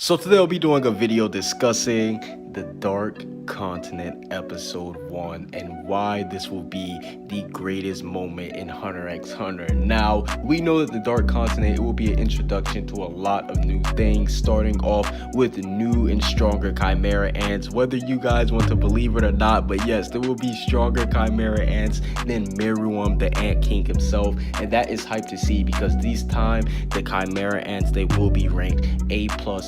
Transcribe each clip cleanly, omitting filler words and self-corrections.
So today I'll be doing a video discussing the Dark Continent episode 1 and why this will be the greatest moment in Hunter x Hunter. Now, we know that the Dark Continent, it will be an introduction to a lot of new things, starting off with new and stronger Chimera ants, whether you guys want to believe it or not. But yes, there will be stronger Chimera ants than Miriam, the Ant King himself, and that is hype to see because this time the Chimera ants, they will be ranked A+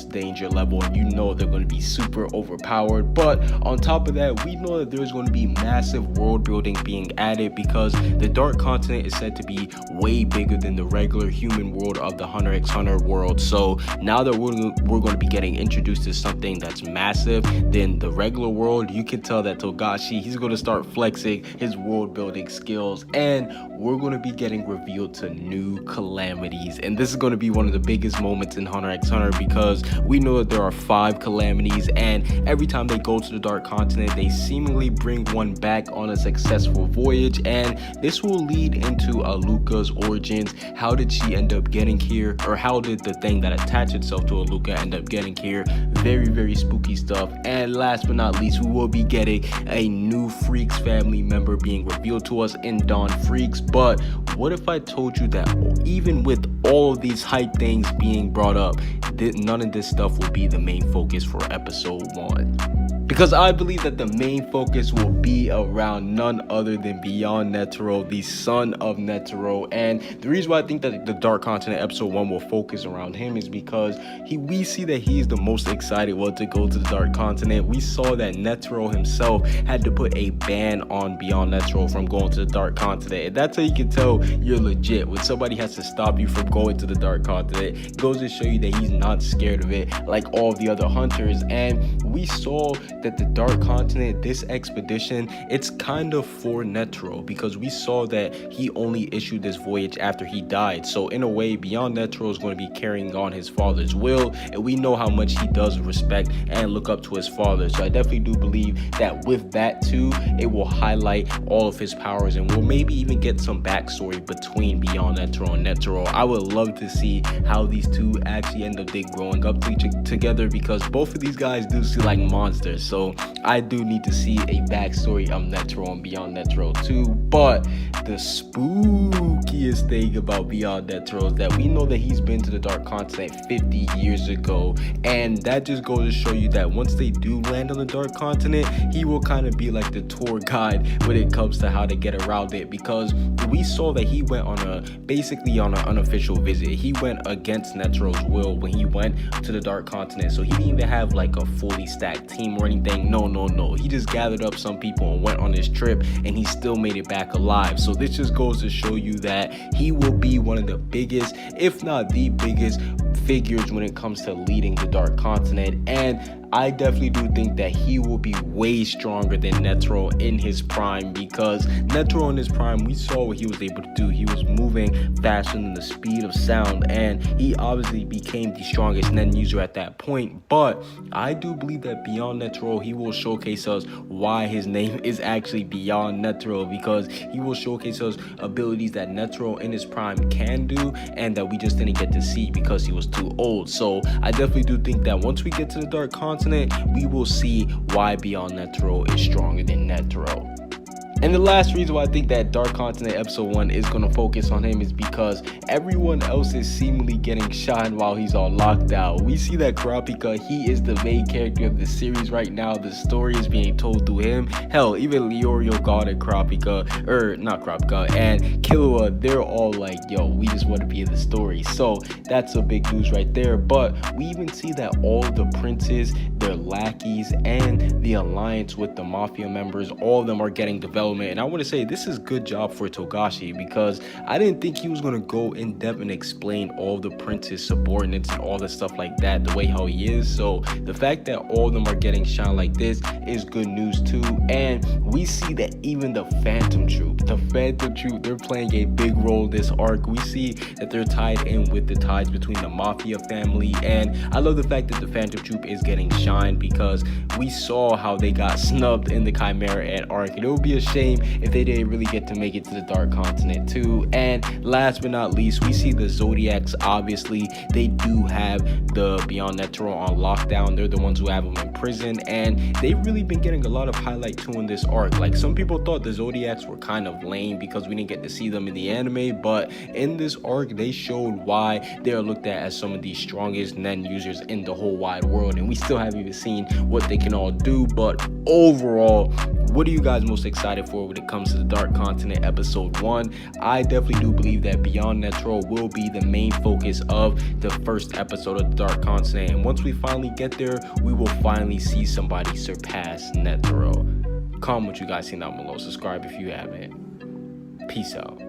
danger level, and you know they're going to be super overpowered. But on top of that, we know that there's going to be massive world building being added because the Dark Continent is said to be way bigger than the regular human world of the Hunter x Hunter world. So now that we're going to be getting introduced to something that's massive than the regular world, you can tell that Togashi, he's going to start flexing his world building skills, and we're going to be getting revealed to new calamities. And this is going to be one of the biggest moments in Hunter x Hunter because we know that there are 5 calamities, and every time they go to the Dark Continent, they seemingly bring one back on a successful voyage, and this will lead into Aluka's origins. How did she end up getting here, or how did the thing that attached itself to Aluka end up getting here? Very spooky stuff. And last but not least, we will be getting a new Freaks family member being revealed to us in Dawn Freaks. But what if I told you that even with all of these hype things being brought up, none of this stuff will be the main focus for episode 1? Because I believe that the main focus will be around none other than Beyond Netero, the son of Netero. And the reason why I think that the Dark Continent episode 1 will focus around him is because we see that he's the most excited one to go to the Dark Continent. We saw that Netero himself had to put a ban on Beyond Netero from going to the Dark Continent. And that's how you can tell you're legit. When somebody has to stop you from going to the Dark Continent, it goes to show you that he's not scared of it like all the other hunters. And we saw that the Dark Continent, this expedition, it's kind of for Netero because we saw that he only issued this voyage after he died. So in a way, Beyond Netero is going to be carrying on his father's will, and we know how much he does respect and look up to his father. So I definitely do believe that with that too, it will highlight all of his powers, and we'll maybe even get some backstory between Beyond Netero and Netero. I would love to see how these two actually end up growing up together because both of these guys do seem like monsters. So I do need to see a backstory of Netero and Beyond Netero too. But the spookiest thing about Beyond Netero is that we know that he's been to the Dark Continent 50 years ago, and that just goes to show you that once they do land on the Dark Continent, he will kind of be like the tour guide when it comes to how to get around it, because we saw that he went on basically on an unofficial visit. He went against Netero's will when he went to the Dark Continent, so he didn't even have like a fully stacked team or anything. No, he just gathered up some people and went on this trip, and he still made it back alive. So this just goes to show you that he will be one of the biggest, if not the biggest, figures when it comes to leading the Dark Continent. And I definitely do think that he will be way stronger than Netero in his prime, because Netero in his prime, we saw what he was able to do. He was moving faster than the speed of sound, and he obviously became the strongest nen user at that point. But I do believe that Beyond Netero, he will showcase us why his name is actually Beyond Netero, because he will showcase us abilities that Netero in his prime can do and that we just didn't get to see because he was too old. So I definitely do think that once we get to the Dark Continent, we will see why Beyond Netero is stronger than Netero. And the last reason why I think that Dark Continent episode 1 is going to focus on him is because everyone else is seemingly getting shot while he's all locked out. We see that Kurapika, he is the main character of the series right now. The story is being told through him. Hell, even Leorio, God, and Kurapika, or not Kurapika, and Killua, they're all like, yo, we just want to be in the story. So that's a big news right there. But we even see that all the princes, their lackeys, and the alliance with the mafia members, all of them are getting developed. And I want to say this is good job for Togashi, because I didn't think he was going to go in depth and explain all the prince's subordinates and all the stuff like that the way how he is. So the fact that all of them are getting shot like this is good news too. And we see that even the Phantom Troop, the Phantom Troop, they're playing a big role this arc. We see that they're tied in with the ties between the Mafia family, and I love the fact that the Phantom Troop is getting shine, because we saw how they got snubbed in the Chimera Ant arc, and it would be a shame if they didn't really get to make it to the Dark Continent too. And last but not least, we see the Zodiacs. Obviously, they do have the Beyond Netero on lockdown. They're the ones who have them in prison, and they've really been getting a lot of highlight too in this arc. Like, some people thought the Zodiacs were kind of lame because we didn't get to see them in the anime, but in this arc they showed why they are looked at as some of the strongest Nen users in the whole wide world, and we still haven't even seen what they can all do. But overall, what are you guys most excited for when it comes to the Dark Continent episode 1? I definitely do believe that Beyond Netero will be the main focus of the first episode of the Dark Continent, and once we finally get there, we will finally see somebody surpass Netero. Comment what you guys think down below. Subscribe if you haven't. Peace out.